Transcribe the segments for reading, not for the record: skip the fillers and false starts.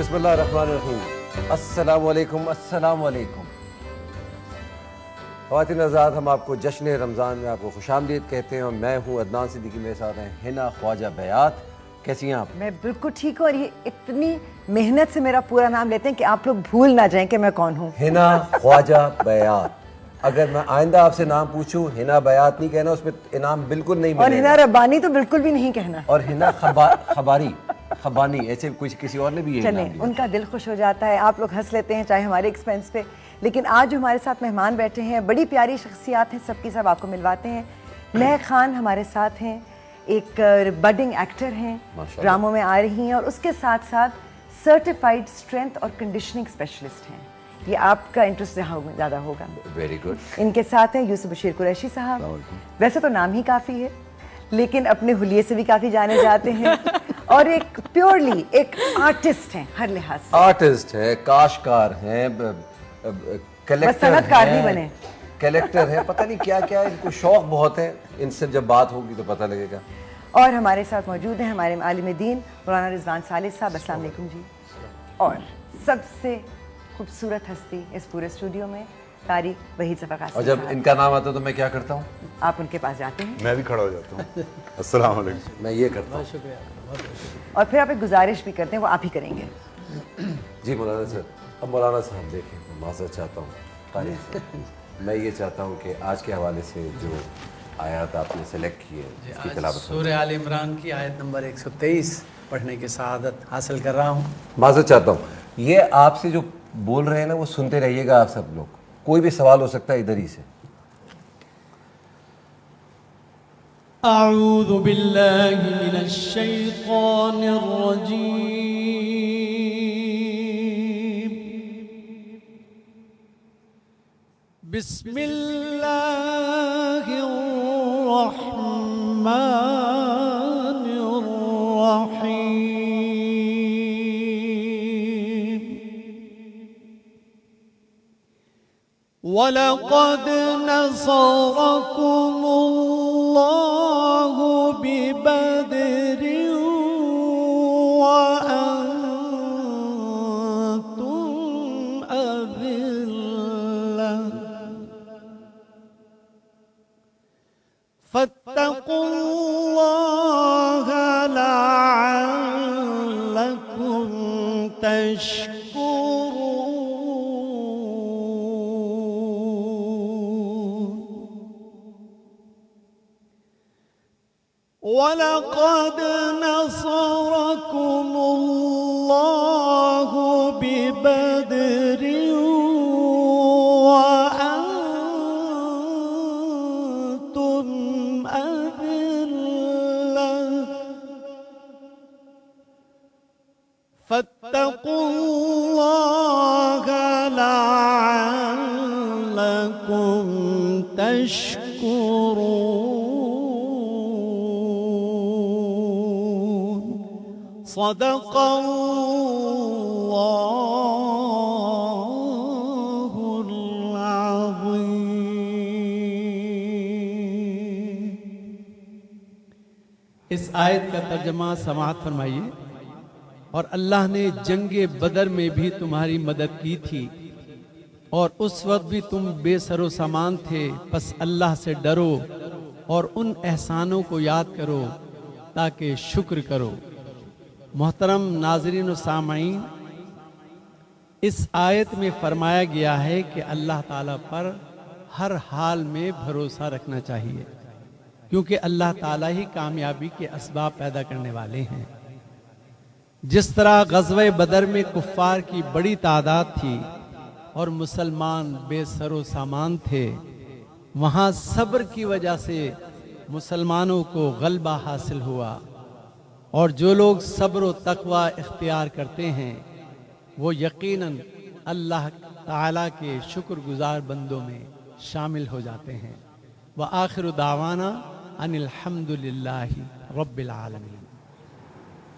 बिस्मिल्लाहिर्रहमानिर्रहीम। अस्सलाम वालेकुम, अस्सलाम वालेकुम। ख़वातीन हज़रात, हम आपको जश्न रमज़ान में आपको खुशामदीद कहते हैं और मैं हूँ अदनान सिद्दीकी, मेरे साथ हैं हिना ख्वाजा बयात। कैसी हैं आप? मैं बिल्कुल ठीक हूँ और ये इतनी मेहनत से मेरा पूरा नाम लेते हैं कि आप लोग भूल ना जाएं कि मैं कौन हूँ। हिना ख्वाजा बयात। अगर मैं आइंदा आपसे नाम पूछूं, हिना बयात नहीं कहना, उसमें इनाम बिल्कुल नहीं मिलेगा। और हिना रब्बानी तो बिल्कुल भी नहीं कहना। और हिना खबानी ऐसे कुछ किसी और ने भी यही नाम दिया। उनका दिल खुश हो जाता है, आप लोग हंस लेते हैं चाहे हमारे एक्सपेंस पे। लेकिन आज जो हमारे साथ मेहमान बैठे हैं, बड़ी प्यारी शख्सियात हैं, सबकी सब आपको मिलवाते हैं। महक खान हमारे साथ हैं, एक बडिंग एक्टर हैं, ड्रामों में आ रही हैं और उसके साथ साथ सर्टिफाइड स्ट्रेंथ और कंडीशनिंग स्पेशलिस्ट हैं। ये आपका इंटरेस्ट ज़्यादा होगा। Very good. इनके साथ हैं यूसुफ बशीर कुरैशी साहब। वैसे तो नाम ही काफ़ी है, लेकिन अपने हुलिये से भी काफ़ी जाने जाते हैं और एक प्योरली एक आर्टिस्ट हैं, हर लिहाज से आर्टिस्ट है, काशकार हैं, सनतकार नहीं बने, कलेक्टर है, पता नहीं क्या क्या, इनको शौक बहुत है। इनसे जब बात होगी तो पता लगेगा। और हमारे साथ मौजूद हैं हमारे आलिम दीन मौलाना रिजवान सालिह साहब। अस्सलाम वालेकुम जी। और सबसे खूबसूरत हस्ती इस पूरे स्टूडियो में कारी वहीद ज़फ़र कासिम। और जब इनका नाम आता है तो मैं क्या करता हूँ? आप उनके पास जाते हैं। मैं भी खड़ा हो जाता हूँ। अस्सलाम वालेकुम। मैं ये करता हूँ। और फिर आप एक गुजारिश भी करते हैं, वो आप ही करेंगे। जी मौलाना सर। अब मौलाना साहब देखें, मैं माज़रत चाहता हूँ कारी से। मैं ये चाहता हूँ कि आज के हवाले से जो आयत आपने सेलेक्ट की है इसकी तिलावत। सूरह आल इमरान की आयत नंबर 123 पढ़ने की सआदत हासिल कर रहा हूँ। माज़रत चाहता हूँ, ये आपसे जो बोल रहे हैं ना वो सुनते रहिएगा आप सब लोग। कोई भी सवाल हो सकता है इधर ही से। अऊज़ु बिल्लाहि मिनश शैतानिर रजीम। बिस्मिल्लाहिर रहमानिर रहीम। वलक़द नसरकुमुल्लाहु बिबदरिन वअंतुम अज़िल्ला फत्तक़ुल्लाह लअल्लकुम तशकुरून। वलक़द नसरकुमुल्लाहु बिबदरिन वअंतुम अज़िल्ला फत्तक़ुल्लाह लअल्लकुम तशकुरून। सदक़ल्लाहुल अज़ीम। इस आयत का तर्जमा समाअत फरमाइए। और अल्लाह ने जंगे बदर में भी तुम्हारी मदद की थी और उस वक्त भी तुम बेसरो सामान थे, बस अल्लाह से डरो और उन एहसानों को याद करो ताकि शुक्र करो। मोहतरम नाज़रीन व सामाईन, इस आयत में फरमाया गया है कि अल्लाह ताला पर हर हाल में भरोसा रखना चाहिए, क्योंकि अल्लाह ताला ही कामयाबी के असबाब पैदा करने वाले हैं। जिस तरह ग़ज़वे बदर में कुफ़ार की बड़ी तादाद थी और मुसलमान बेसरो सामान थे, वहाँ सब्र की वजह से मुसलमानों को गलबा हासिल हुआ। और जो लोग सब्र व तक़वा इख्तियार करते हैं वो यकीनन अल्लाह ताला के शुक्रगुजार बंदों में शामिल हो जाते हैं। व आखिरु दावाना अनिल हम्दुलिल्लाहि रब्बिल आलमीन।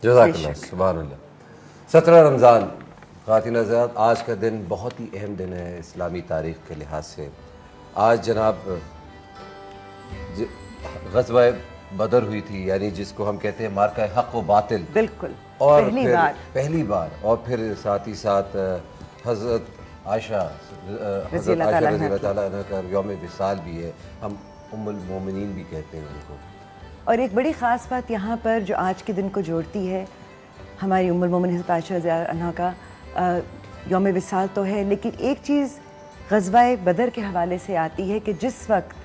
जज़ाकल्लाह, सुभान अल्लाह। 17 रमज़ान। ख़वातीन हज़रात, आज का दिन बहुत ही अहम दिन है इस्लामी तारीख़ के लिहाज से। आज जनाब ग़ज़वा बदर हुई थी, यानी जिसको हम कहते हैं मार्का हक व बातिल, बिल्कुल और पहली फिर बार पहली बार, और फिर साथ ही साथ हज़रत आयशा रज़ी अल्लाह ताला अन्हा का यौम विसाल भी है, हम उम्मुल मोमिनीन भी कहते हैं उनको। और एक बड़ी ख़ास बात यहाँ पर जो आज के दिन को जोड़ती है, हमारी उम्मुल मोमिनीन हज़रत आयशा रज़ी अल्लाह अन्हा का यौम विसाल तो है, लेकिन एक चीज़ ग़ज़वा बदर के हवाले से आती है कि जिस वक्त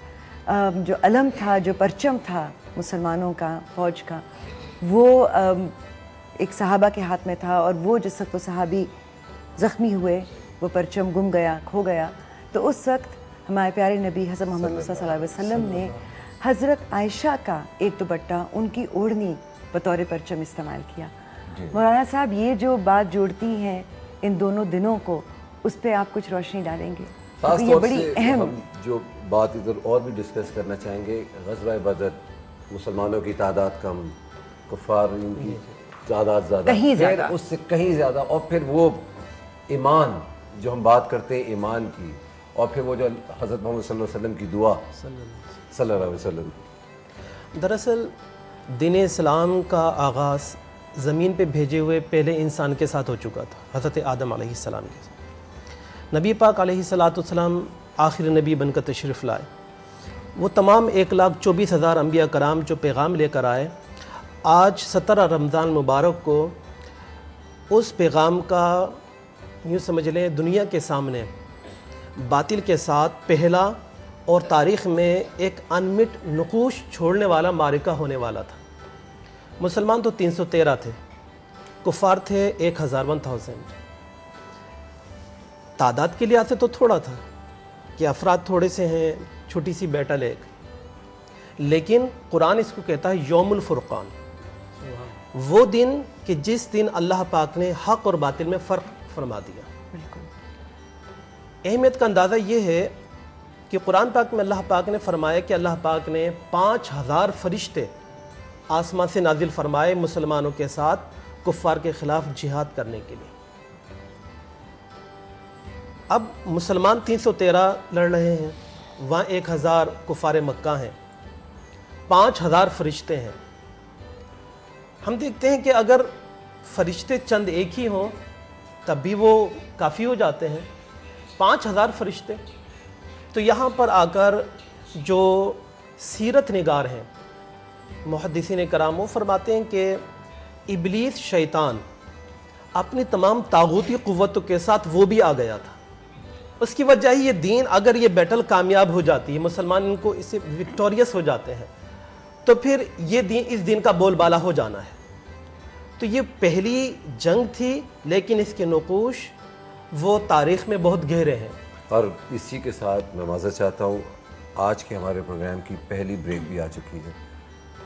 जो अलम था, जो परचम था मुसलमानों का, फ़ौज का, वो एक सहाबा के हाथ में था, और वो जिस वक्त वो सहाबी ज़ख्मी हुए, वो परचम गुम गया, खो गया, तो उस वक्त हमारे प्यारे नबी हज़रत मोहम्मद मुस्तफ़ा सल्लल्लाहु अलैहि वसल्लम ने हज़रत आयशा का एक दुपट्टा, उनकी ओढ़नी बतौर परचम इस्तेमाल किया। मौलाना साहब, ये जो बात जोड़ती हैं इन दोनों दिनों को, उस पर आप कुछ रोशनी डालेंगे? खास ये तौर बड़ी से अहम हम जो बात इधर और भी डिस्कस करना चाहेंगे, ग़ज़वा बदर, मुसलमानों की तादाद कम, कुफ़ार की तादाद ज़्यादा, कहीं फिर ज़्यादा, उससे कहीं ज़्यादा, और फिर वो ईमान जो हम बात करते हैं ईमान की, और फिर वो जो हज़रत मोहम्मद सल्लल्लाहु अलैहि वसल्लम की दुआ सल्लल्लाहु अलैहि वसल्लम। दरअसल दीन इस्लाम का आगाज़ ज़मीन पे भेजे हुए पहले इंसान के साथ हो चुका था, हज़रत आदम अलैहिस्सलाम के साथ। नबी पाक अलैहिस्सलाम आखिरी नबी बनकर तशरीफ़ लाए। वो तमाम 1,24,000 अंबिया कराम जो पैगाम लेकर आए, आज 17 रमज़ान मुबारक को उस पैगाम का यूँ समझ लें दुनिया के सामने बातिल के साथ पहला और तारीख़ में एक अनमिट नक़ूश छोड़ने वाला मारिका होने वाला था। मुसलमान तो 313 थे, कुफ़ार थे 1000 तादाद के लिहाज से तो थोड़ा था कि अफराद थोड़े से हैं, छोटी सी बैटल एक, लेकिन कुरान इसको कहता है यौमुल फुरक़ान, वो दिन कि जिस दिन अल्लाह पाक ने हक़ और बातिल में फ़र्क फरमा दिया। अहमियत का अंदाज़ा ये है कि कुरान पाक में अल्लाह पाक ने फरमाया कि अल्लाह पाक ने 5000 फरिश्ते आसमान से नाजिल फरमाए मुसलमानों के साथ कुफ़ार के ख़िलाफ़ जिहाद करने के लिए। अब मुसलमान 313 लड़ रहे हैं, वहाँ 1000 कुफ़ार मक्का हैं, 5000 फरिश्ते हैं। हम देखते हैं कि अगर फरिश्ते चंद एक ही हों तब भी वो काफ़ी हो जाते हैं, 5000 फरिश्ते। तो यहाँ पर आकर जो सीरत निगार हैं, मुहद्दिसीन कराम, वो फरमाते हैं कि इबलीस शैतान अपनी तमाम तागूती क़ुव्वतों के साथ वो भी आ गया था। उसकी वजह ही ये दीन, अगर ये बैटल कामयाब हो जाती है, मुसलमान इनको इससे विक्टोरियस हो जाते हैं, तो फिर ये दीन, इस दीन का बोलबाला हो जाना है। तो ये पहली जंग थी, लेकिन इसके नक़ूश वो तारीख़ में बहुत गहरे हैं। और इसी के साथ मैं माज़रत चाहता हूँ, आज के हमारे प्रोग्राम की पहली ब्रेक भी आ चुकी है।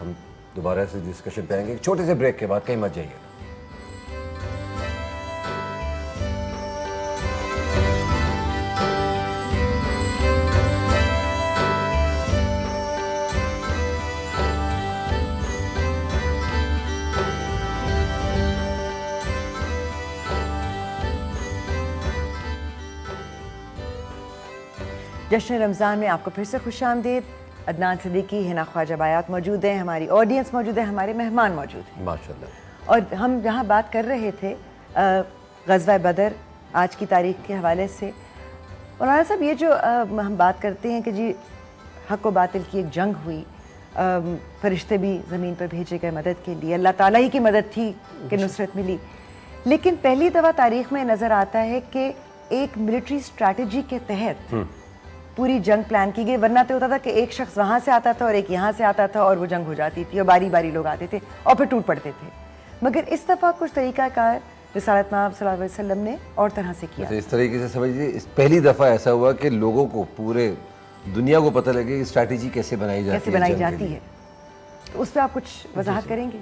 हम दोबारा से डिस्कशन पे आएंगे छोटे से ब्रेक के बाद, कहीं मत जाइएगा। जश्न रमज़ान में आपको फिर से खुशामदीद। अदनान सिद्दीकी, हिना ख्वाजा बायात मौजूद हैं, हमारी ऑडियंस मौजूद है, हमारे मेहमान मौजूद हैं माशाल्लाह। और हम जहाँ बात कर रहे थे ग़ज़वा बदर आज की तारीख़ के हवाले से, मौलाना साहब, ये जो हम बात करते हैं कि जी हक़ व बातिल की एक जंग हुई, फरिश्ते भी ज़मीन पर भेजे गए मदद के लिए, अल्लाह ताला ही की मदद थी कि नुसरत मिली, लेकिन पहली दफ़ा तारीख़ में नज़र आता है कि एक मिलिट्री स्ट्रैटेजी के तहत पूरी जंग प्लान की गई। वरना तो होता था कि एक शख्स वहाँ से आता था और एक यहाँ से आता था और वो जंग हो जाती थी और बारी बारी लोग आते थे और फिर टूट पड़ते थे। मगर इस दफ़ा कुछ तरीक़ाकार रिसालत मआब सल्लल्लाहु अलैहि वसल्लम ने और तरह से किया। इस तरीके से समझिए, इस पहली दफ़ा ऐसा हुआ कि लोगों को, पूरे दुनिया को पता लगे कि स्ट्रैटेजी कैसे बनाई जाती है। तो उस पर आप कुछ वजाहत करेंगे?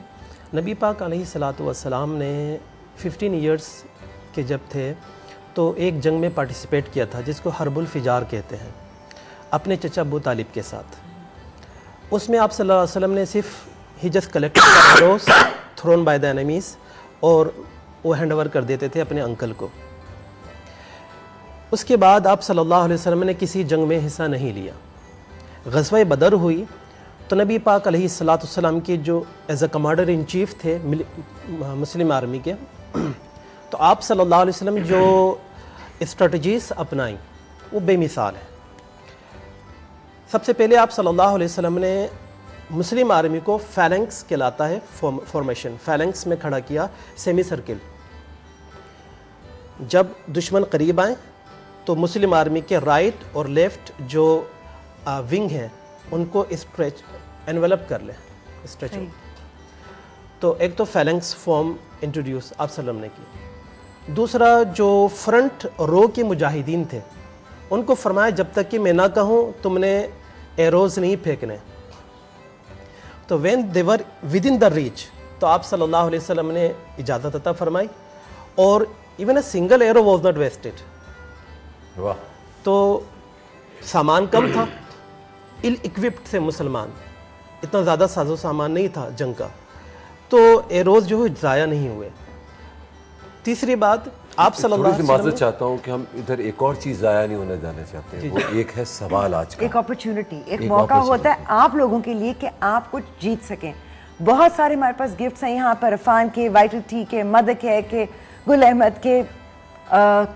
नबी पाक अलैहिस्सलातु वस्सलाम ने 15 ईयर्स के जब थे तो एक जंग में पार्टिसिपेट किया था जिसको हर्बुल फिजार कहते हैं, अपने चचा अबू तालिब के साथ। उसमें आप सल्लल्लाहु अलैहि वसल्लम ने सिर्फ ही just collected arrows thrown by the enemies और वो हैंड ओवर कर देते थे अपने अंकल को। उसके बाद आप सल्लल्लाहु अलैहि वसल्लम ने किसी जंग में हिस्सा नहीं लिया। ग़ज़वा बदर हुई तो नबी पाक अलैहिस्सलाम के जो as a commander in chief थे मुस्लिम आर्मी के, तो आप सल्लल्लाहु अलैहि वसल्लम जो स्ट्रेटजीज अपनाई वो बेमिसाल है। सबसे पहले आप सल्लल्लाहु अलैहि वसल्लम ने मुस्लिम आर्मी को फैलेंक्स कहलाता है फॉर्मेशन, फैलेंक्स में खड़ा किया, सेमी सर्किल। जब दुश्मन करीब आए तो मुस्लिम आर्मी के राइट और लेफ्ट जो विंग हैं उनको स्ट्रेच एनवेलप कर ले, स्ट्रेच। तो एक तो फैलेंक्स फॉर्म इंट्रोड्यूस आप सल्लम ने की। दूसरा जो फ्रंट रो के मुजाहिदीन थे उनको फरमाया जब तक कि मैं ना कहूँ तुमने एरोज नहीं फेंकने। तो when they were with in the reach तो आप सल्लल्लाहु अलैहि वसल्लम ने इजाज़त अता फरमाई और even a single arrow was not wasted. वाह। तो सामान कम था, इल इक्विप्ड थे मुसलमान, इतना ज़्यादा साजो सामान नहीं था जंग का, तो एरोज जो है ज़ाया नहीं हुए। तीसरी बात आप सल्लल्लाहु अलैहि माजरत वसल्लम चाहता हूँ कि हम इधर एक और चीज़ ज़ाया नहीं होने जाना चाहते हैं, वो एक है सवाल आज का, एक अपॉर्चुनिटी, एक मौका होता है आप लोगों के लिए कि आप कुछ जीत सकें। बहुत सारे हमारे पास गिफ्ट्स हैं यहाँ पर, अरफान के, वाइटल टी के, मदक है के, गुल अहमद के,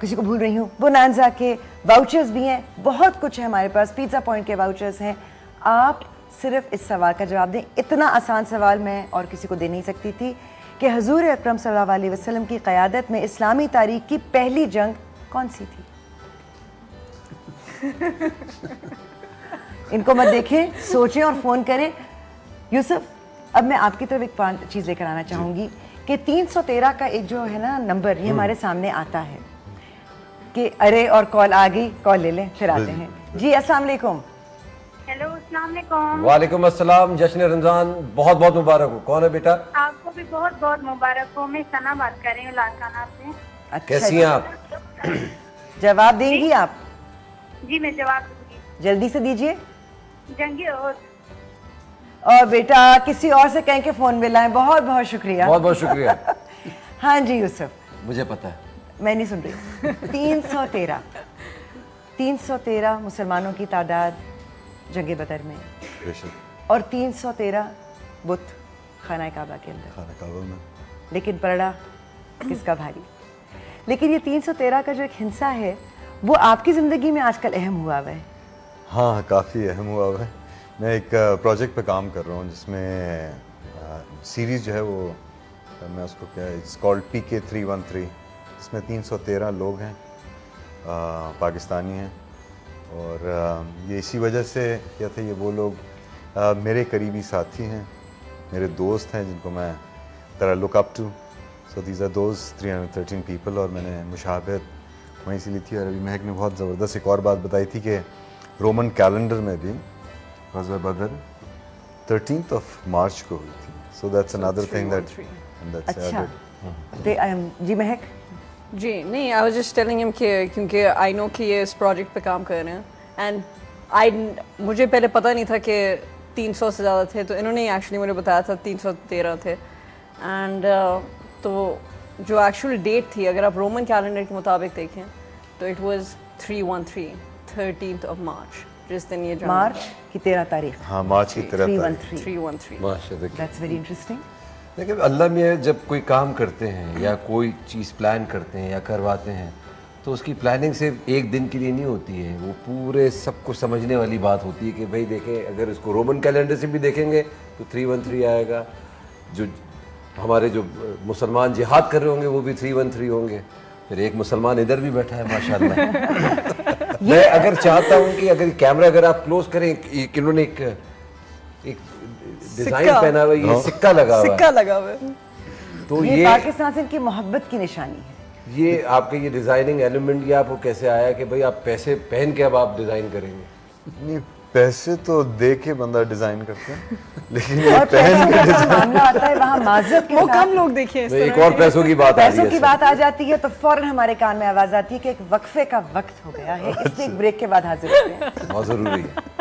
किसी को भूल रही हूँ, बोनांजा के वाउचर्स भी हैं, बहुत कुछ है हमारे पास, पिज़्ज़ा पॉइंट के वाउचर्स हैं। आप सिर्फ इस सवाल का जवाब दें। इतना आसान सवाल मैं और किसी को दे नहीं सकती थी कि हुजूर अकरम सल्लल्लाहु अलैहि वसल्लम की क़यादत में इस्लामी तारीख की पहली जंग कौन सी थी? इनको मत देखें, सोचें और फ़ोन करें। यूसुफ, अब मैं आपकी तरफ एक चीज़ लेकर आना चाहूँगी कि 313 का एक जो है ना नंबर, ये हमारे सामने आता है कि अरे और कॉल आ गई, कॉल ले लें फिर आते हैं। जी अस्सलाम वालेकुम। हेलो, अस्सलाम वालेकुम। वालेकुम अस्सलाम। जश्न रमज़ान बहुत बहुत मुबारक हो। कौन है बेटा? आपको भी बहुत बहुत मुबारक हो। मैं सना बात कर रही हूँ लाड़काना से। अच्छा, कैसी हैं आप? जवाब देंगी आप? जी मैं जवाब दूंगी। जल्दी से दीजिए। जंगी और बेटा किसी और से कहें कि फोन मिलाएं। बहुत बहुत शुक्रिया। बहुत बहुत शुक्रिया। हाँ जी यूसुफ, मुझे पता है। मैं नहीं सुन रही। 313 मुसलमानों की तादाद जंगे बदर में, और 313 बुत खाना काबा के अंदर, खाना काबा में। लेकिन पलड़ा किसका भारी। लेकिन ये 313 का जो एक हिस्सा है वो आपकी ज़िंदगी में आजकल अहम हुआ हुआ है। हाँ, काफ़ी अहम हुआ हुआ है। मैं एक प्रोजेक्ट पे काम कर रहा हूँ जिसमें सीरीज़ जो है वो मैं उसको क्या, इट्स कॉल्ड PK313। इसमें 313 लोग हैं, पाकिस्तानी हैं, और ये इसी वजह से क्या थे, ये वो लोग मेरे करीबी साथी हैं, मेरे दोस्त हैं जिनको मैं तरह look up to. So these are those 313 people. और मैंने मुशाबहत वहीं से ली थी। और अभी महक ने बहुत ज़बरदस्त एक और बात बताई थी कि रोमन कैलेंडर में भी ग़ज़वा बदर 13 मार्च को हुई थी। So that's another thing that's अच्छा, जी महक। जी नहीं, I was just telling him कि क्योंकि आई नो कि ये इस प्रोजेक्ट पे काम कर रहे हैं, एंड मुझे पहले पता नहीं था कि 300 से ज़्यादा थे, तो इन्होंने एक्चुअली मुझे बताया था 313 थे। एंड तो जो एक्चुअल डेट थी, अगर आप रोमन कैलेंडर के मुताबिक देखें तो इट वाज 313 13 मार्च, जिस दिन ये मार्च की 13 तारीख। हाँ, मार्च की 13 तारीख। 313। माशाल्लाह। That's very interesting. लेकिन अल्लाह में जब कोई काम करते हैं या कोई चीज़ प्लान करते हैं या करवाते हैं तो उसकी प्लानिंग सिर्फ एक दिन के लिए नहीं होती है, वो पूरे सब कुछ समझने वाली बात होती है कि भाई देखें, अगर इसको रोमन कैलेंडर से भी देखेंगे तो 313 आएगा, जो हमारे जो मुसलमान जिहाद कर रहे होंगे वो भी 313 होंगे, फिर एक मुसलमान इधर भी बैठा है माशाल्लाह। मैं अगर चाहता हूँ कि अगर कैमरा अगर आप क्लोज करें, इन्होंने एक डिजाइन पहना हुआ, ये सिक्का लगा हुआ है, तो ये पाकिस्तान से इनकी मोहब्बत की निशानी है। ये आपके ये डिजाइनिंग एलिमेंट, ये आपको कैसे आया कि भाई आप पैसे पहन के अब आप डिजाइन करेंगे? नहीं, पैसे तो दे के बंदा डिजाइन करते हैं, लेकिन ये और पहन के पैसों का मामला आता है वहाँ माजरत के वो साथ कम लोग देखे इस एक और पैसों की बात आ रही पैसों है की सर। बात आ जाती है तो फौरन हमारे कान में आवाज आती है कि एक वक्फे का वक्त हो गया है, इसलिए एक ब्रेक के बाद हाजिर होते हैं। बहुत जरूरी है।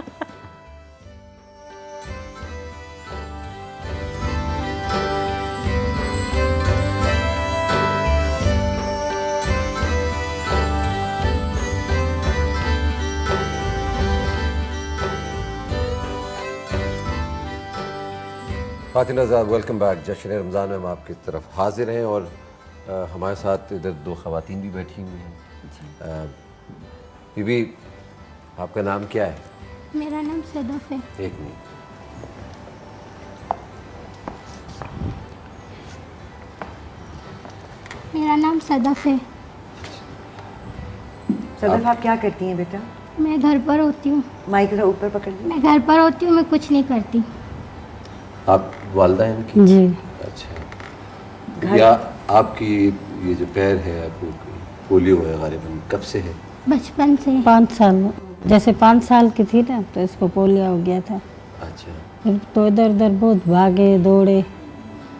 फातिमा साहब वेलकम बैक। जश्न रमज़ान में हम आपकी तरफ हाजिर हैं और हमारे साथ इधर दो ख़वातीन भी बैठी हुई हैं। बीबी आपका नाम क्या है? मेरा नाम सदफ है। एक मिनट। मेरा नाम सदफ है। सदफ आप क्या करती हैं बेटा? मैं घर पर होती हूँ। माइक जरा ऊपर पकड़ लीजिए। मैं घर पर होती हूँ, मैं कुछ नहीं करती। आप वालदा हैं इनकी? जी। अच्छा। या आपकी ये जो पैर है आपको पोलियो है गालिबन, कब से है? बचपन से। 5 साल, जैसे 5 साल की थी ना तो इसको पोलियो हो गया था। अच्छा। फिर तो इधर उधर बहुत भागे दौड़े,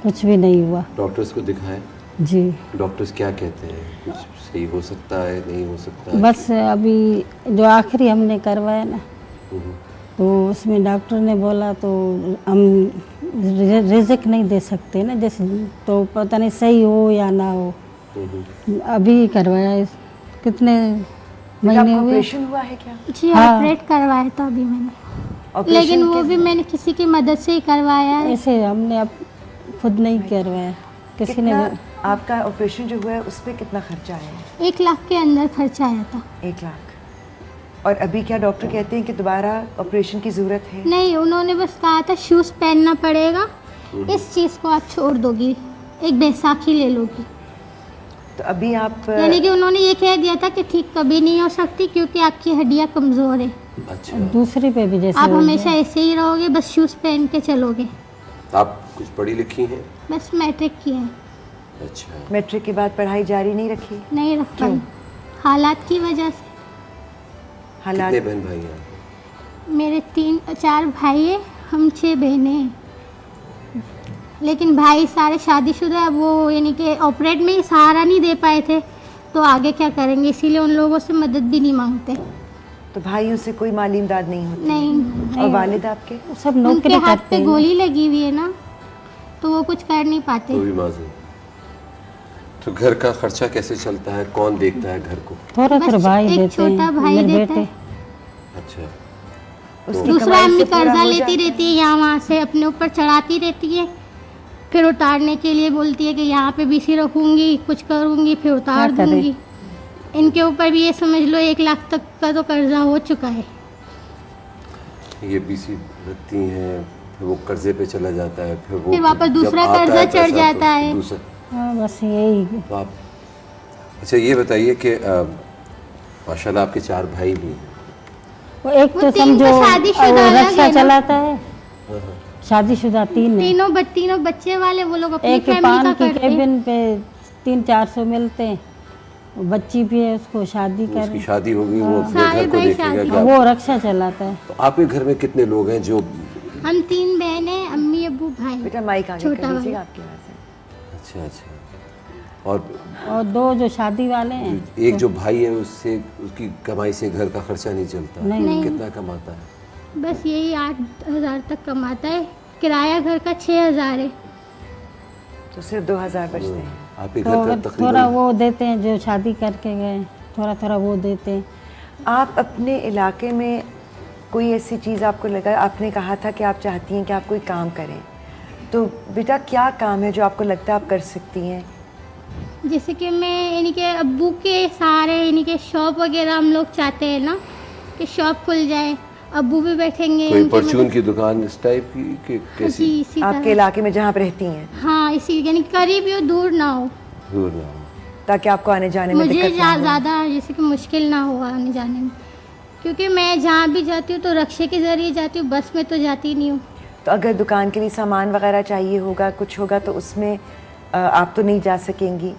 कुछ भी नहीं हुआ। डॉक्टर्स को दिखाए? जी। डॉक्टर्स क्या कहते हैं, कुछ सही हो सकता है, नहीं हो सकता है? बस अभी जो आखिरी हमने करवाया ना तो उसमें डॉक्टर ने बोला तो हम रिजिक नहीं दे सकते ना, जैसे तो पता नहीं सही हो या ना हो। अभी करवाया, कितने महीने हुए? ऑपरेशन हुआ है क्या? जी हाँ। ऑपरेट करवाया था अभी मैंने, लेकिन वो भी मैंने किसी की मदद से ही करवाया है। ऐसे हमने अब खुद नहीं करवाया, किसी ने। आपका ऑपरेशन जो हुआ है उस पर कितना खर्चा आया? 1 लाख के अंदर खर्चा आया था। 1 लाख। और अभी क्या डॉक्टर कहते हैं कि दोबारा ऑपरेशन की ज़रूरत है? नहीं, उन्होंने बस कहा था शूज़ पहनना पड़ेगा, इस चीज़ को आप छोड़ दोगी, एक बैसाखी ले लोगी। तो अभी आप यानी कि उन्होंने ये कह दिया था कि ठीक कभी नहीं हो सकती क्योंकि आपकी हड्डियाँ कमज़ोर है। अच्छा। दूसरे पे भी जैसे आप हमेशा ऐसे ही रहोगे, बस शूज़ पहन के चलोगे। आप कुछ पढ़ी लिखी हैं? बस मैट्रिक किया है। अच्छा। मैट्रिक के बाद पढ़ाई जारी नहीं रखी? नहीं रख पाई, हालात की वजह से। कितने बहन भाई हैं? मेरे 3-4 भाई हैं, हम 6 बहनें हैं। लेकिन भाई सारे शादीशुदा है, वो यानी कि ऑपरेट में ही सहारा नहीं दे पाए थे, तो आगे क्या करेंगे, इसीलिए उन लोगों से मदद भी नहीं मांगते। तो भाइयों से कोई माली इमदाद नहीं होती? नहीं। और वालिद आपके? सब उनके नौकरी हाथ करते पे हैं। गोली लगी हुई है ना, तो वो कुछ कर नहीं पाते। तो भी माजूम। तो घर का खर्चा कैसे चलता है, कौन देखता है घर को? थोड़ा थोड़ा भाई एक देते छोटा हैं, भाई मेरे देता बेटे। है। अच्छा। दूसरा अम्मी कर्जा लेती रहती है, यहाँ वहाँ से अपने ऊपर चढ़ाती रहती है, फिर उतारने के लिए बोलती है कि यहाँ पे बीसी रखूँगी, कुछ करूँगी, फिर उतार दूँगी। इनके ऊपर भी ये समझ लो 1 लाख तक का तो कर्जा हो चुका है। ये बीसी रखती हैं, फिर वो कर्जे पे चला जाता है, फिर वापस दूसरा कर्जा चढ़ जाता है। हाँ बस यही। तो आप अच्छा ये बताइए कि माशाल्लाह आपके 4 भाई भी हैं। वो एक तो समझो रक्षा चलाता है, शादीशुदा 3 है। तीनों बच्चे वाले, वो लोग अपनी एक फैमिली का पान की करते हैं। केबिन पे 300-400 मिलते हैं। बच्ची भी है, उसको शादी कर, उसकी शादी हो गई, वो अपने घर को देखेगा। वो रक्षा चलाता है। तो आपके घर में कितने लोग हैं? जो हम 3 बहनें, अम्मी अब्बू भाई। बेटा माइक आगे छोटा कर लीजिए भाई। आपकी आवाज़ है। अच्छा अच्छा। और 2 जो शादी वाले हैं। एक जो भाई है उससे, उसकी कमाई से घर का खर्चा नहीं चलता? नहीं। कितना कमाता है? बस यही 8,000 तक कमाता है, किराया घर का 6,000 है, तो सिर्फ 2,000 बचते हैं। आपके घर का तो तकरीबन थोड़ा वो देते हैं, जो शादी करके गए थोड़ा थोड़ा वो देते हैं। आप अपने इलाके में कोई ऐसी चीज़ आपको लगा, आपने कहा था कि आप चाहती हैं कि आप कोई काम करें, तो बेटा क्या काम है जो आपको लगता है आप कर सकती हैं? जैसे कि मैं यानी कि अब्बू के सहारे यानी कि शॉप वगैरह हम लोग चाहते हैं ना कि शॉप खुल जाए, अब्बू भी बैठेंगे। कोई उनकी परचून मदद- की दुकान इस टाइप की कि कैसी? जी, इसी आपके तरह। इलाके में जहाँ आप रहती हैं? हाँ, इसी यानी करीब ही हो, दूर ना हो, दूर ना हो, ताकि आपको आने जाने में मुझे दिक्कत ना हो। ज़्यादा जैसे कि मुश्किल ना हो आने जाने में, क्योंकि मैं जहाँ भी जाती हूँ तो रक्शे के ज़रिए जाती हूँ, बस में तो जाती नहीं हूँ। तो अगर दुकान के लिए सामान वगैरह चाहिए होगा, कुछ होगा, तो उसमें आप तो नहीं जा सकेंगी,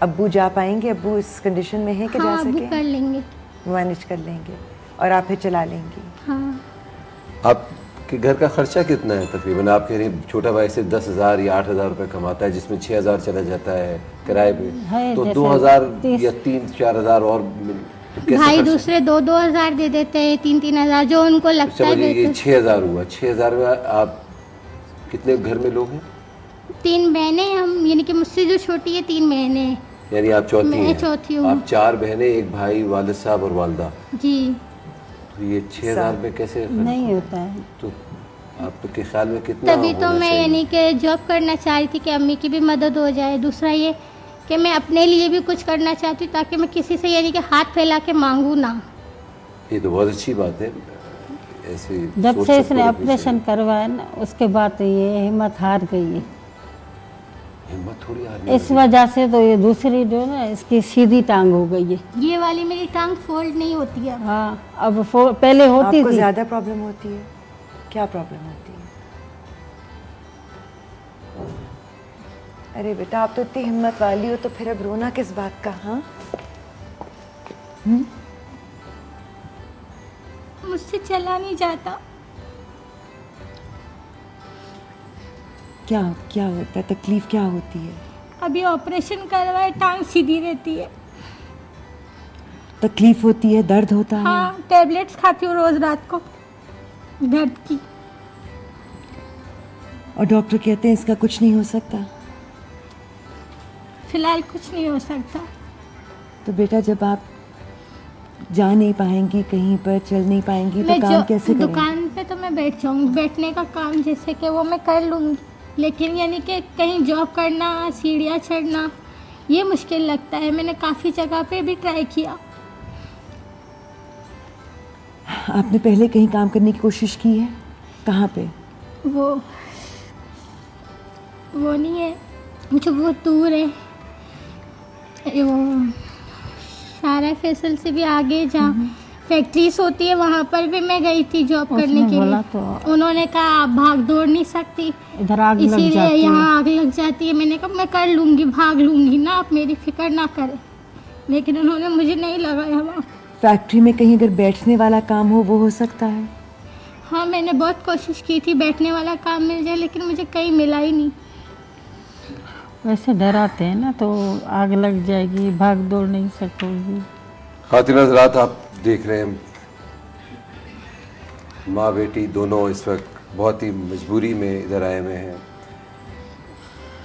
अब्बू जा पाएंगे? अब्बू इस कंडीशन में है कि जा हाँ, अब्बू सके? कर लेंगे। मैनेज कर लेंगे और आप फिर चला लेंगी। हाँ। आपके घर का खर्चा कितना है तकरीबन? आप कह रहे हैं छोटा भाई से 10,000 या 8,000 रुपये कमाता है, जिसमें 6,000 चला जाता है किराए पे, तो 2,000 या 3-4,000 और कैसे भाई खर्च? दूसरे 2-2 हज़ार दे देते हैं, 3-3 हज़ार, जो उनको लगता है समझिए ये बेहतर। 6,000 हुआ। 6,000 में आप कितने घर में लोग हैं? 3 बहनें हम, यानी कि मुझसे जो छोटी है 3 बहनें हैं। यानी आप चौथी मैं हैं? चौथी हूँ। आप 4 बहनें, एक भाई, वालिद साहब और वालदा। जी। तो ये 6,000 में कैसे खर्च? नहीं होता है। तो आपके ख्याल में कितना तभी तो होना मैं चाहिए? यानी कि जॉब करना चाह रही थी कि अम्मी की भी मदद हो जाए। दूसरा ये कि मैं अपने लिए भी कुछ करना चाहती हूँ ताकि मैं किसी से यानी कि हाथ फैला के मांगू ना। ये तो बहुत अच्छी बात है। ऐसे जब सोच से सबको इसने रखनी ऑपरेशन करवाया ना उसके बाद ये हिम्मत हार गई है। चाहिए। हिम्मत थोड़ी हारनी इस वजह से तो ये दूसरी जो ना इसकी सीधी टांग हो गई है। ये वाली मेरी टांग फोल्ड नहीं होती है। हाँ, अब पहले होती आपको थी। ज़्यादा प्रॉब्लम होती है? क्या प्रॉब्लम होती है? अरे बेटा, आप तो इतनी हिम्मत वाली हो, तो फिर अब रोना किस बात का? हाँ, मुझसे चला नहीं जाता। क्या क्या होता है? तकलीफ क्या होती है? अभी ऑपरेशन करवाए, टांग सीधी रहती है। तकलीफ होती है, दर्द होता है? हाँ, टैबलेट्स खाती हूँ रोज रात को दर्द की। और डॉक्टर कहते हैं इसका कुछ नहीं हो सकता? फिलहाल कुछ नहीं हो सकता। तो बेटा, जब आप जा नहीं पाएंगी कहीं पर, चल नहीं पाएंगी, तो काम कैसे करेंगी? दुकान पे तो मैं बैठ जाऊंगी, बैठने का काम जैसे कि वो मैं कर लूँगी, लेकिन यानी कि कहीं जॉब करना, सीढ़ियाँ चढ़ना, ये मुश्किल लगता है। मैंने काफ़ी जगह पे भी ट्राई किया। आपने पहले कहीं काम करने की कोशिश की है? कहाँ पे? वो नहीं है, जो बहुत दूर है, वो सारा फैसल से भी आगे जहाँ फैक्ट्रीज होती है वहाँ पर भी मैं गई थी जॉब करने के लिए। तो उन्होंने कहा आप भाग दौड़ नहीं सकती, इधर आग लग इसीलिए जाती है। यहाँ आग लग जाती है। मैंने कहा मैं कर लूँगी, भाग लूँगी ना, आप मेरी फिक्र ना करें, लेकिन उन्होंने मुझे नहीं लगाया वहाँ। फैक्ट्री में कहीं अगर बैठने वाला काम हो, वो हो सकता है? हाँ, मैंने बहुत कोशिश की थी बैठने वाला काम मिल जाए, लेकिन मुझे कहीं मिला ही नहीं। वैसे डराते हैं ना, तो आग लग जाएगी, भाग दौड़ नहीं सकोगी। खातिन हज़रात, आप देख रहे हैं माँ बेटी दोनों इस वक्त बहुत ही मजबूरी में इधर आए हुए हैं।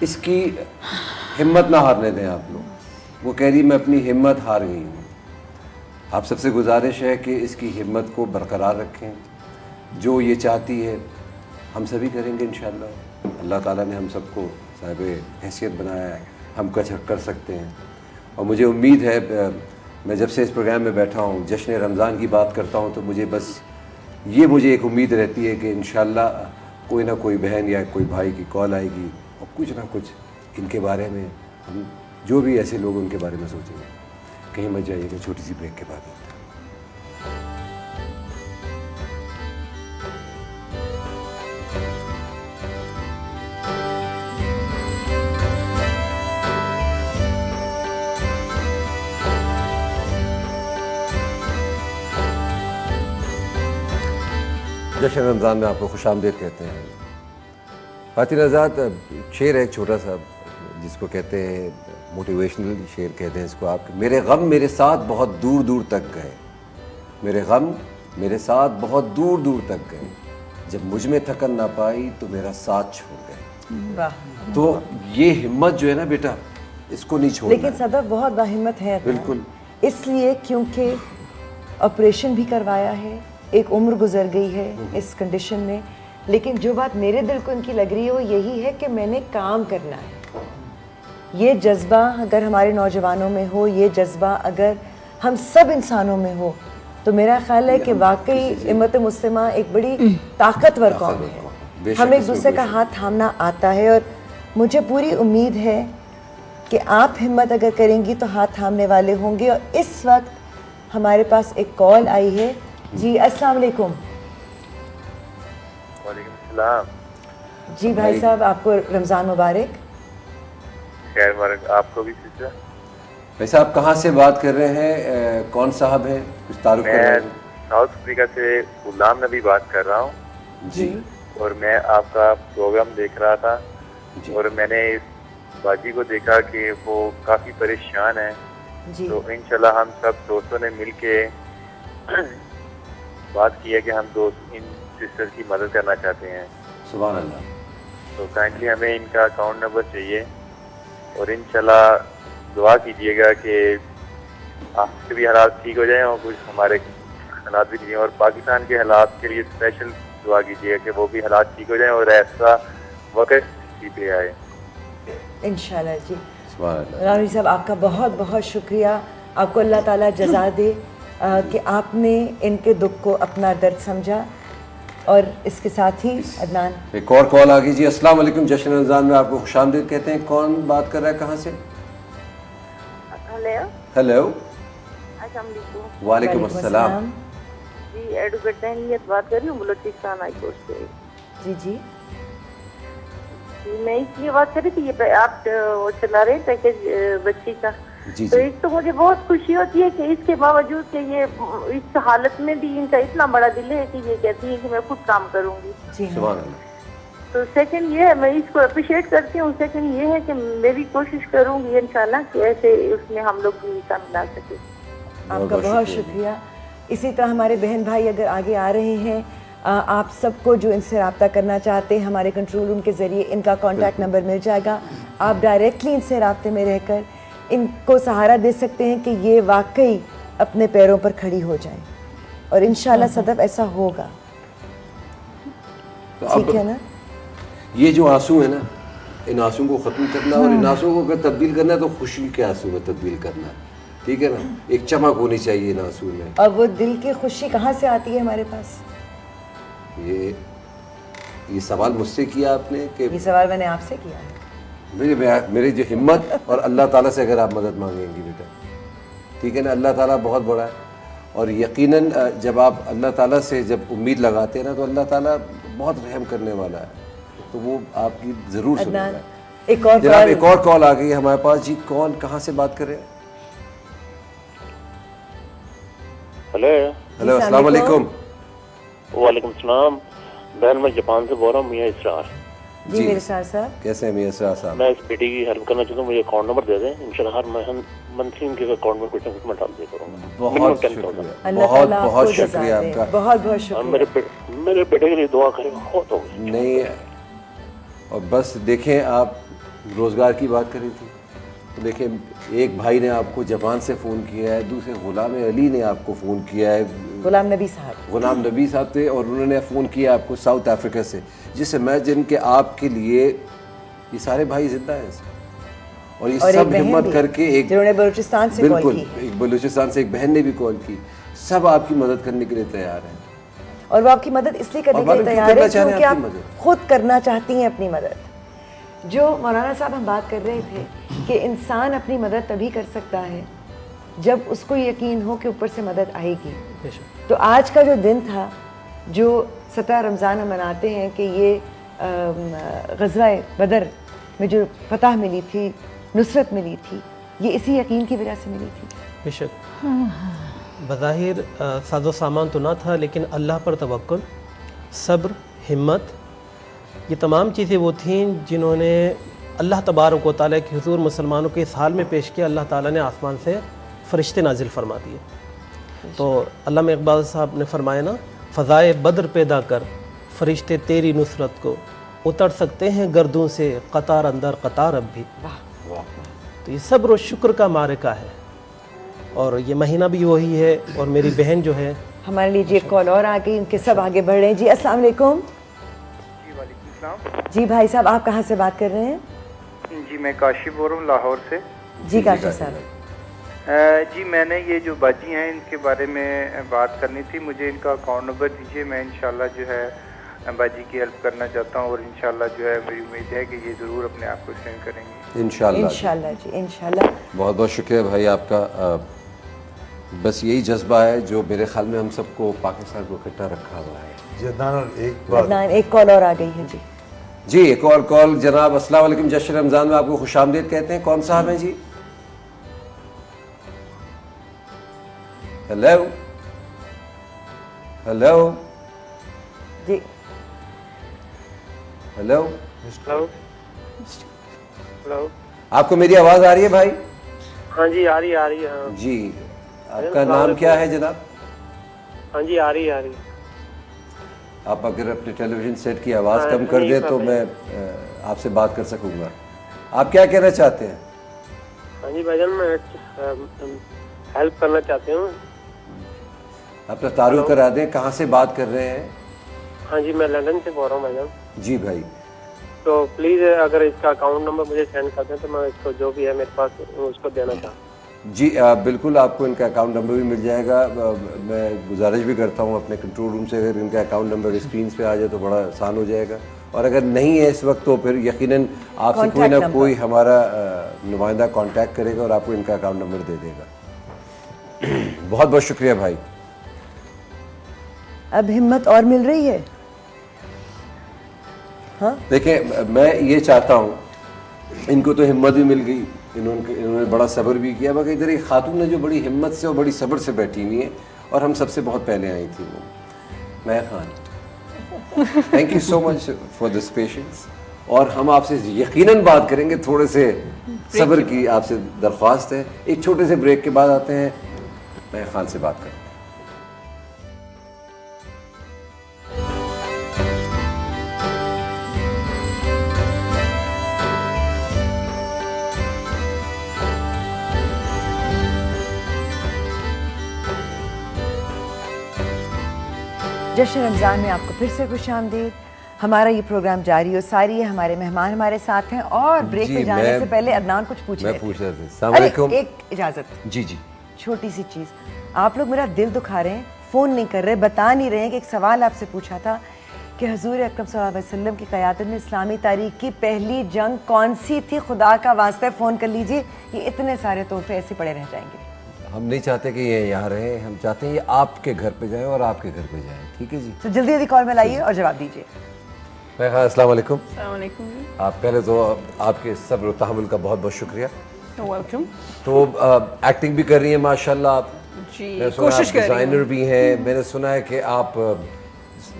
इसकी हिम्मत ना हारने दें आप लोग। वो कह रही मैं अपनी हिम्मत हार गई हूँ। आप सबसे गुजारिश है कि इसकी हिम्मत को बरकरार रखें। जो ये चाहती है हम सभी करेंगे इंशाअल्लाह। अल्लाह ताला ने हम सबको साहिब हैसियत बनाया है, हम कुछ कर सकते हैं। और मुझे उम्मीद है, मैं जब से इस प्रोग्राम में बैठा हूँ, जश्न रमज़ान की बात करता हूँ, तो मुझे एक उम्मीद रहती है कि इंशाअल्लाह कोई ना कोई बहन या कोई भाई की कॉल आएगी और कुछ ना कुछ इनके बारे में, हम जो भी ऐसे लोग उनके बारे में सोचेंगे। कहीं मत जाइएगा, छोटी सी ब्रेक के बाद। जश्न रमज़ान में आपको खुशामदीद कहते हैं। खातिन हज़रात, शेर है एक छोटा सा जिसको कहते हैं मोटिवेशनल शेर कहते हैं इसको आप। मेरे गम मेरे साथ बहुत दूर दूर तक गए, मेरे गम मेरे साथ बहुत दूर दूर तक गए, जब मुझ में थकन ना पाई तो मेरा साथ छोड़ गए। तो ये हिम्मत जो है ना बेटा, इसको नहीं छोड़ना। लेकिन सदर बहुत बाहिम्मत है। बिल्कुल, इसलिए क्योंकि ऑपरेशन भी करवाया है, एक उम्र गुजर गई है इस कंडीशन में, लेकिन जो बात मेरे दिल को इनकी लग रही है वो यही है कि मैंने काम करना है। ये जज्बा अगर हमारे नौजवानों में हो, ये जज्बा अगर हम सब इंसानों में हो, तो मेरा ख्याल है कि वाकई उम्मत मुस्लिमा एक बड़ी ताकतवर कौम है। हम एक दूसरे का हाथ थामना आता है, और मुझे पूरी उम्मीद है कि आप हिम्मत अगर करेंगी तो हाथ थामने वाले होंगे। और इस वक्त हमारे पास एक कॉल आई है। जी अस्सलाम वालेकुम। वालेकुम सलाम। जी भाई साहब, आपको रमज़ान मुबारक। खैर मुबारक आपको भी सिस्टर। भाई साहब कहाँ से बात कर रहे हैं, कौन साहब हैं, कुछ तारुफ कर रहे हैं? साउथ अफ्रीका से गुलाम नबी बात कर रहा हूँ जी। और मैं आपका प्रोग्राम देख रहा था और मैंने इस बाजी को देखा कि वो काफ़ी परेशान है। तो इंशाल्लाह हम सब दोस्तों ने मिलके बात की है कि हम दोस्त इन सिस्टर की मदद करना चाहते हैं। सुभान अल्लाह। तो काइंडली हमें इनका अकाउंट नंबर चाहिए और इंशाल्लाह दुआ कीजिएगा कि आपके भी हालात ठीक हो जाएं और कुछ हमारे हालात भी ठीक हैं। और पाकिस्तान के हालात के लिए स्पेशल दुआ कीजिएगा कि वो भी हालात ठीक हो जाए और ऐसा वक्त पे आए इंशाल्लाह जी। रानी साहब आपका बहुत बहुत शुक्रिया, आपको अल्लाह ताला जज़ा दे कि आपने इनके दुख को अपना दर्द समझा। और इसके साथ ही अदनान एक और कॉल आ गई जी। अस्सलाम वालेकुम, जश्न रमज़ान में आपको खुशामदीद कहते हैं। कौन बात कर रहा है, कहाँ से? हेलो हेलो, अस्सलाम वालेकुम। वालेकुम अस्सलाम जी, एडवोकेट तहनीत बात कर रही हूँ बलोचिस्तान हाई कोर्ट से। जी जी मैं इसलिए बात कर रही थी, ये आप वो चला रहे पैकेज बच्ची का, जी तो जी। एक तो मुझे बहुत खुशी होती है कि इसके बावजूद कि ये इस हालत में भी इनका इतना बड़ा दिल है कि ये कहती है कि मैं खुद काम करूंगी। सुभान अल्लाह। तो सेकंड ये है, मैं इसको अप्रिशिएट करती हूँ। सेकंड ये है कि मैं भी कोशिश करूंगी इंशाल्लाह कि ऐसे उसमें हम लोग भी काम ला सके। आपका बहुत शुक्रिया। इसी तरह हमारे बहन भाई अगर आगे आ रहे हैं, आप सबको जो इनसे रब्ता करना चाहते हैं, हमारे कंट्रोल रूम के ज़रिए इनका कॉन्टैक्ट नंबर मिल जाएगा। आप डायरेक्टली इनसे रब्ते में रहकर इनको सहारा दे सकते हैं कि ये वाकई अपने पैरों पर खड़ी हो जाए, और इंशाल्लाह सदफ ऐसा होगा। ठीक है ना? ये जो आंसू है ना, इन आंसू को ख़त्म करना और इन आंसू को अगर तब्दील करना है तो खुशी के आंसू में तब्दील करना है, ठीक है ना? एक चमक होनी चाहिए इन आंसू में। और वो दिल की खुशी कहाँ से आती है हमारे पास? ये सवाल मुझसे किया आपने कि ये सवाल मैंने आपसे किया है। मेरी जो हिम्मत और अल्लाह ताला से अगर आप मदद मांगेंगी बेटा, ठीक है ना? अल्लाह ताला बहुत बड़ा है, और यकीनन जब आप अल्लाह ताला से जब उम्मीद लगाते हैं ना, तो अल्लाह ताला बहुत रहम करने वाला है, तो वो आपकी ज़रूर सुनेगा। एक और कॉल आ गई हमारे पास जी। कौन, कहाँ से बात कर रहे हैं? हेलो, अस्सलाम वालेकुम। वालेकुम सलाम। बहन मैं जापान से बोल रहा हूँ, मियाँ इसरार। जी मेरे साहब कैसे हैं मियाँ इसरार साहब? मैं इस बेटी की हेल्प करना चाहता हूँ, मुझे अकाउंट नंबर दे दें, इंशाल्लाह हर मंथली उनके अकाउंट में कुछ ना कुछ मैं डाल दिया करूँगा। बहुत शुक्रिया आपका, बहुत बहुत शुक्रिया। मेरे बेटे के लिए दुआ करें, बहुत हो गई नहीं। और बस देखें, आप रोज़गार की बात करी थी, तो देखें एक भाई ने आपको जापान से फ़ोन किया है, दूसरे गुलाम अली ने आपको फ़ोन किया है, गुलाम नबी साहब थे, और उन्होंने फ़ोन किया आपको साउथ अफ्रीका से, जिस इमेजिन के आपके लिए ये सारे भाई जिंदा हैं और ये सब हिम्मत करके एक बलूचिस्तान से बिल्कुल एक बलूचिस्तान से एक बहन ने भी कॉल की, सब आपकी मदद करने के लिए तैयार हैं। और वो आपकी मदद इसलिए करने के लिए तैयार है क्योंकि आप खुद करना चाहती हैं अपनी मदद। जो मौलाना साहब हम बात कर रहे थे कि इंसान अपनी मदद तभी कर सकता है जब उसको यकीन हो कि ऊपर से मदद आएगी। तो आज का जो दिन था, जो 17 रमज़ान हम मनाते हैं कि ये ग़ज़वा बदर में जो फतह मिली थी, नुसरत मिली थी, ये इसी यकीन की वजह से मिली थी। बेशक बज़ाहिर साजो सामान तो ना था, लेकिन अल्लाह पर तवक्कुल, सब्र, हिम्मत, ये तमाम चीज़ें वो थीं जिन्होंने अल्लाह तबारक व तआला के हुज़ूर मुसलमानों के इस हाल में पेश किया। अल्लाह ताला ने आसमान से फ़रिश्ते नाजिल फरमा दिए। तो अल्लामा इकबाल साहब ने फरमाया ना, फ़ज़ाए बद्र पैदा कर फ़रिश्ते तेरी नुसरत को, उतर सकते हैं गर्दों से कतार अंदर कतार अब भी। तो ये सब्र और शुक्र का मारका है, और ये महीना भी वही है। और मेरी बहन जो है, हमारे लिए जी एक कॉल और आ गई, उनके सब आगे बढ़ रहे हैं। जी अस्सलाम वालेकुम। जी भाई साहब, आप कहाँ से बात कर रहे हैं? जी मैं काशिफ बोल रहा हूँ, लाहौर से। जी काशिफ साहब। जी मैंने ये जो बाजी हैं इनके बारे में बात करनी थी, मुझे इनका अकाउंट नंबर दीजिए। मैं इंशाल्लाह जो है बाजी की हेल्प करना चाहता हूँ, और इंशाल्लाह जो है मेरी उम्मीद है कि ये ज़रूर अपने आप को सेंड करेंगे। इंशाल्लाह जी, इंशाल्लाह। बहुत बहुत शुक्रिया भाई आपका। बस यही जज्बा है जो मेरे ख्याल में हम सबको पाकिस्तान को इकट्ठा रखा हुआ है। एक कॉल और आ गई है जी। जी एक और कॉल जनाब। अस्सलाम वालेकुम, जश्न रमज़ान में आपको खुशामदीद कहते हैं। कौन साहब हैं जी? हेलो हेलो जी, हेलो हेलो हेलो, आपको मेरी आवाज़ आ रही है भाई? हाँ जी आ रही है, आ रही है। हाँ जी, आपका नाम क्या है जनाब? हाँ जी आ रही है, आ रही है। आप अगर अपने टेलीविज़न सेट की आवाज़ कम कर दें तो मैं आपसे बात कर सकूंगा। आप क्या कहना चाहते हैं? हाँ जी भाईजान, मैं हेल्प करना चाहती हूँ। अपना तारुफ करा दें, कहाँ से बात कर रहे हैं? हाँ जी, मैं लंदन से बोल रहा हूँ भाईजान। जी भाई। तो प्लीज़ अगर इसका अकाउंट नंबर मुझे सेंड कर दें तो मैं इसको जो भी है मेरे पास उसको देना चाहता हूँ। जी बिल्कुल, आपको इनका अकाउंट नंबर भी मिल जाएगा। मैं गुजारिश भी करता हूँ अपने कंट्रोल रूम से, अगर इनका अकाउंट नंबर स्क्रीन पे आ जाए तो बड़ा आसान हो जाएगा, और अगर नहीं है इस वक्त तो फिर यकीनन आपसे कोई ना कोई हमारा नुमाइंदा कांटेक्ट करेगा और आपको इनका अकाउंट नंबर दे देगा। बहुत बहुत शुक्रिया भाई। अब हिम्मत और मिल रही है। हाँ देखिए, मैं ये चाहता हूँ, इनको तो हिम्मत भी मिल गई, इन्होंने बड़ा सब्र भी किया, मगर इधर एक खातून ने जो बड़ी हिम्मत से और बड़ी सब्र से बैठी हुई है और हम सबसे बहुत पहले आई थी, वो मैं Khan. Thank you so much for this patience, और हम आपसे यकीनन बात करेंगे। थोड़े से सब्र की आपसे दरख्वास्त है। एक छोटे से ब्रेक के बाद आते हैं, मैं खान से बात करेंगे। जश्न रमज़ान में आपको फिर से खुशामदीद। हमारा ये प्रोग्राम जारी और सारी है, हमारे मेहमान हमारे साथ हैं, और ब्रेक पे जाने से पहले अदनान कुछ पूछ रहे थे। एक इजाज़त, जी जी, छोटी सी चीज़, आप लोग मेरा दिल दुखा रहे हैं, फ़ोन नहीं कर रहे, बता नहीं रहे हैं कि एक सवाल आपसे पूछा था कि हुज़ूर अकरम सल्लल्लाहु अलैहि वसल्लम की क़यादत में इस्लामी तारीख़ की पहली जंग कौन सी थी? खुदा का वास्ता फ़ोन कर लीजिए, ये इतने सारे तोहफे ऐसे पड़े रह जाएंगे। हम नहीं चाहते कि ये यहाँ रहे, हम चाहते हैं ये आपके घर पे जाए और आपके घर पे जाए। ठीक है जी, तो जल्दी जल्दी कॉल में लाइए और जवाब दीजिए। अस्सलाम वालेकुम। अस्सलाम। आप पहले तो आपके सब्र और तहम्मुल का बहुत बहुत शुक्रिया। वेलकम। तो एक्टिंग भी कर रही हैं माशाल्लाह आप जी, कोशिश कर रही हूं। डिजाइनर भी हैं। मैंने सुना है कि आप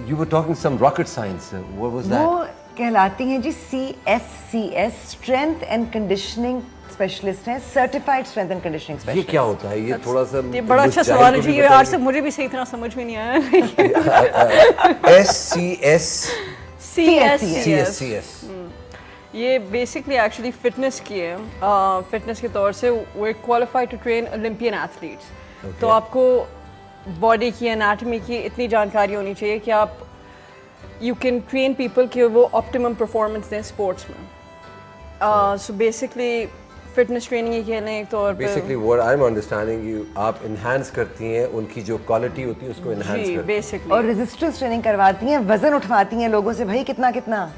you were talking some rocket science, what was that? वो कहलाती हैं जी CSCS, strength and conditioning specialist हैं, certified strength and conditioning specialist. ये क्या होता है? ये थोड़ा सा ये बड़ा अच्छा सवाल है जी, ये आज से मुझे भी सही तरह समझ में नहीं आया। CSCS ये बेसिकली एक्चुअली फिटनेस की है। फिटनेस के तौर से वो qualified to train Olympian athletes. तो आपको बॉडी की एनाटॉमी की इतनी जानकारी होनी चाहिए कि आप यू कैन ट्रेन पीपल कि वो ऑप्टिमम परफॉर्मेंस दें स्पोर्ट्स में। सो बेसिकली फिटनेस ट्रेनिंग ही कह लें एक तौर पे। Basically what I am understanding, you आप एनहांस करती हैं उनकी जो क्वालिटी होती है उसको एनहांस करती हैं बेसिकली, और रेजिस्टेंस ट्रेनिंग करवाती हैं, वजन उठवाती हैं लोगों से, भाई कितना कितना।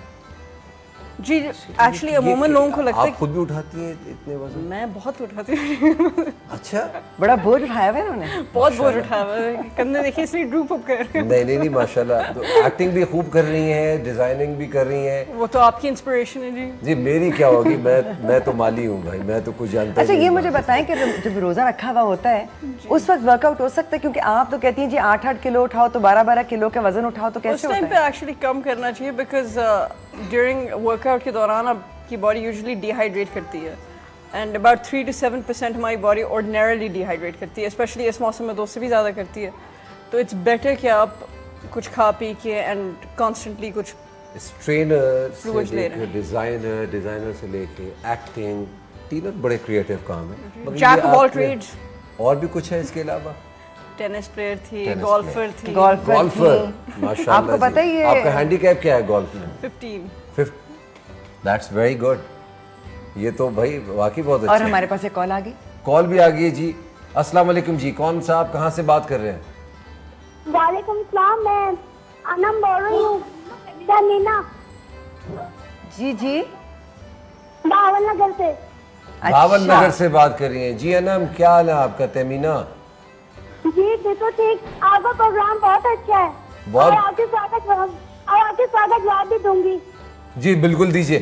जी एक्चुअली अमूमन लोगों को लगता है। आप खुद भी उठाती हैं इतने वजन? मैं बहुत उठाती हूँ। अच्छा, बड़ा बोझ उठाया हुआ है उन्होंने। बहुत बोझ उठाया हुआ है, कंधे देखिए इसलिए ड्रूप अप कर रहे हैं। नहीं माशाल्लाह। तो एक्टिंग भी खूब कर रही हैं, डिजाइनिंग भी कर रही हैं। वो तो आपकी इंस्पिरेशन है जी। जी मेरी क्या होगी, मैं तो माली हूँ भाई, मैं तो कुछ जानता अच्छा ये मुझे बताएं कि जब रोजा रखा हुआ होता है उस वक्त वर्कआउट हो सकता है? क्योंकि आप तो कहती हैं जी 8-8 किलो उठाओ तो 12-12 किलो का वजन उठाओ, तो कैसे उस टाइम पे एक्चुअली कम करना चाहिए, बिकॉज ड्यूरिंग वर्कआउट के दौरान आपकी बॉडी यूजुअली डिहाइड्रेट करती है, एंड अबाउट 3 to 7% हमारी बॉडी ऑर्डिनरली डिहाइड्रेट करती है, स्पेशली इस मौसम में 2 से भी ज़्यादा करती है। तो इट्स बेटर कि आप कुछ खा पी के एंड कॉन्स्टेंटली कुछ ट्रेनर से लेकर डिजाइनर से लेके एक्टिंग, तीनों बड़े क्रिएटिव काम है। Jack of all trades. और भी कुछ है इसके अलावा? टेनिस प्लेयर थी, गोल्फर थी। गोल्फर माशाल्लाह। आपको पता ही है आपका हैंडीकैप क्या है गोल्फ में? 15। That's very good. ये तो भाई वाकई बहुत अच्छा। और हमारे पास एक कॉल आ गई। कॉल भी आ गई जी। अस्सलाम वालेकुम जी, कौन सा आप कहाँ से बात कर रहे हैं? वालेकुम सलाम, मैं अनम बोल रही हूँ। नीना जी जी, भावन नगर से। भावन नगर से बात कर रही हैं जी। अनम क्या हाल है आपका? तमीना जी बिल्कुल ठीक, आपका प्रोग्राम बहुत अच्छा है और आपके स्वागत जवाब भी दूंगी जी। बिल्कुल दीजिए।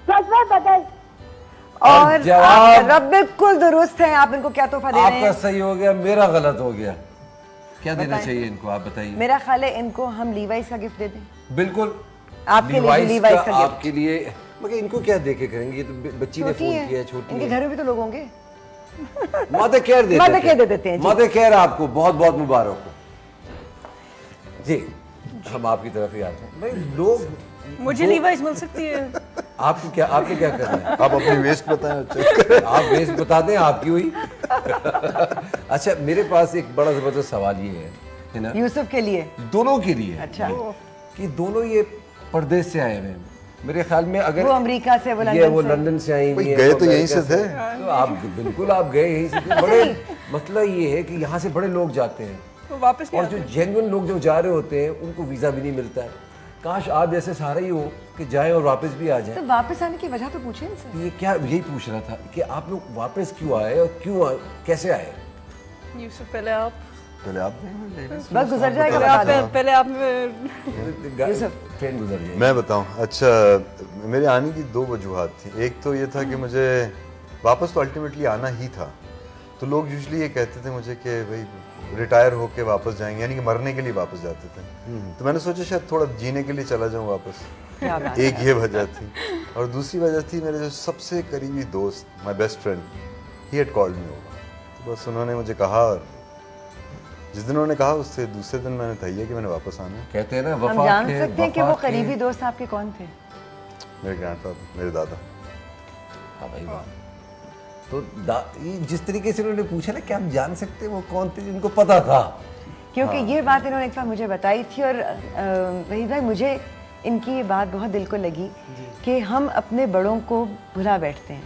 बदल और जवाब बिल्कुल दुरुस्त है। आप इनको क्या तोहफा दे रहे हैं? आपका सही हो गया, मेरा गलत हो गया। क्या देना चाहिए इनको, आप बताइए। मेरा ख्याल है इनको हम लीवाइस का गिफ्ट दे दें। बिल्कुल आपके लिए लीवाइस का गिफ्ट। आपके लिए, मगर इनको क्या देके करेंगे? ये तो बच्ची ने फोन किया है, छोटी इनके घर में भी तो लोग होंगे। मदर केयर दे देते हैं। मदर केयर आपको बहुत बहुत मुबारक हो जी। हम आपकी तरफ ही आते हैं भाई। लोग मुझे लीवाइस मिल सकती है। आपकी क्या करना है? आप अपनी वेस्ट बताएं। आप वेस्ट बता दें, आपकी हुई। अच्छा मेरे पास एक बड़ा ज़बरदस्त सवाल ये है है ना, यूसुफ के लिए, दोनों के लिए। अच्छा, कि दोनों ये परदेश से आए हुए हैं। मेरे ख्याल में अगर वो अमेरिका से, वो लंदन से आई हुई है, गए तो यहीं से थे। तो आप बिल्कुल आप गए यहीं से थे। बड़े मतलब ये है कि यहाँ से बड़े लोग जाते हैं वापस, और जो जेन्युइन लोग जो जा रहे होते हैं उनको वीजा भी नहीं मिलता है। काश आप जैसे सारे ही हो कि जाएं और वापस भी आ जाएं। तो वापस आने की वजह तो पूछे इनसे। ये क्या, यही पूछ रहा था कि आप लोग वापस क्यों आए और क्यों आए, कैसे आए? यूसुफ पहले आप बस गुजर जाएगा, पहले आप ट्रेन गुजर जाएगी। मैं बताऊं, अच्छा मेरे आने की दो वजूहात थी। एक तो ये था कि मुझे वापस तो अल्टीमेटली आना ही था। तो लोग यूजुअली ये कहते थे मुझे कि भाई रिटायर होके वापस जाएंगे, यानी कि मरने के लिए वापस जाते थे। तो मैंने सोचा शायद थोड़ा जीने के लिए चला जाऊं वापस। एक ये वजह थी। और दूसरी वजह थी मेरे जो सबसे करीबी दोस्त, my best friend, he had called me over. तो बस उन्होंने मुझे कहा, और जिस दिन उन्होंने कहा उससे दूसरे दिन मैंने तय किया कि मैंने वापस आना है। कहते हैं ना, हम जान सकते हैं कि वो करीबी दोस्त आपके कौन थे? मेरे ग्रैंडफादर, मेरे दादा। हाँ भाई वाह। तो जिस तरीके से उन्होंने पूछा ना कि आप जान सकते हैं वो कौन थे, जिनको पता था। क्योंकि ये बात इन्होंने एक बार मुझे बताई थी, और वहीद भाई मुझे इनकी ये बात बहुत दिल को लगी कि हम अपने बड़ों को भुला बैठते हैं,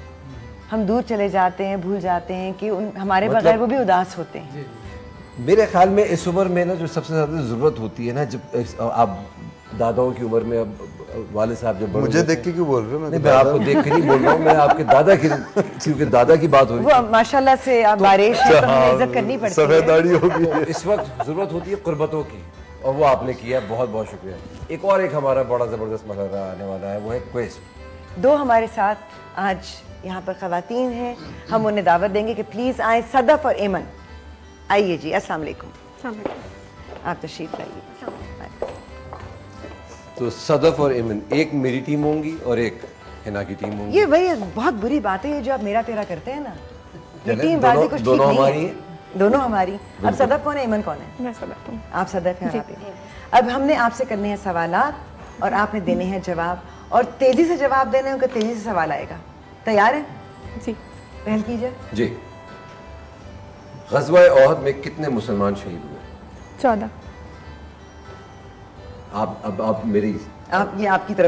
हम दूर चले जाते हैं, भूल जाते हैं कि हमारे बगैर वो भी उदास होते हैं। मेरे ख्याल में इस उम्र में ना जो सबसे ज़्यादा ज़रूरत होती है ना, जब आप दादाओं की उम्र में, अब वाले साहब जब मुझे देख के क्यों बोल रहे हो? मैं आपको देख के नहीं बोल रहा हूँ, मैं आपके दादा की, क्योंकि दादा की बात हो रही है। वो माशाल्लाह से आप बारिश है तो हमें इज्जत करनी पड़ती है। सफेद दाढ़ी होगी। इस वक्त ज़रूरत होती है कुर्बतों की, और वो आपने किया, बहुत बहुत शुक्रिया। एक हमारा बड़ा ज़बरदस्त मसला आने वाला है, वो है क्विज। दो हमारे साथ आज यहाँ पर ख़वातीन हैं, हम उन्हें दावत देंगे कि प्लीज़ आए। सदफ और एमन, आइए जी। अस्सलाम वालेकुम, आप तशरीफ लाइए। तो सदफ और एमन, एक मेरी टीम होंगी और एक हिना की टीम होंगी। ये वही बहुत बुरी बात है, ये जो आप मेरा तेरा करते हैं ना, ये टीम बाजी कुछ ठीक दोनों नहीं हमारी है। दोनों हमारी। अब सदफ कौन है, एमन कौन है? मैं सदफ हूँ। आप सदफ हैं, आप हैं। अब हमने आपसे करने हैं सवालात और आपने देने हैं जवाब, और तेजी से जवाब देने होंगे, तेजी से सवाल आएगा। तैयार है जी? पहल कीजिए जी। ग़ज़वा ओहद में कितने मुसलमान शहीद हुए? 14। आप मेरी, आप, ये आपकी तरफ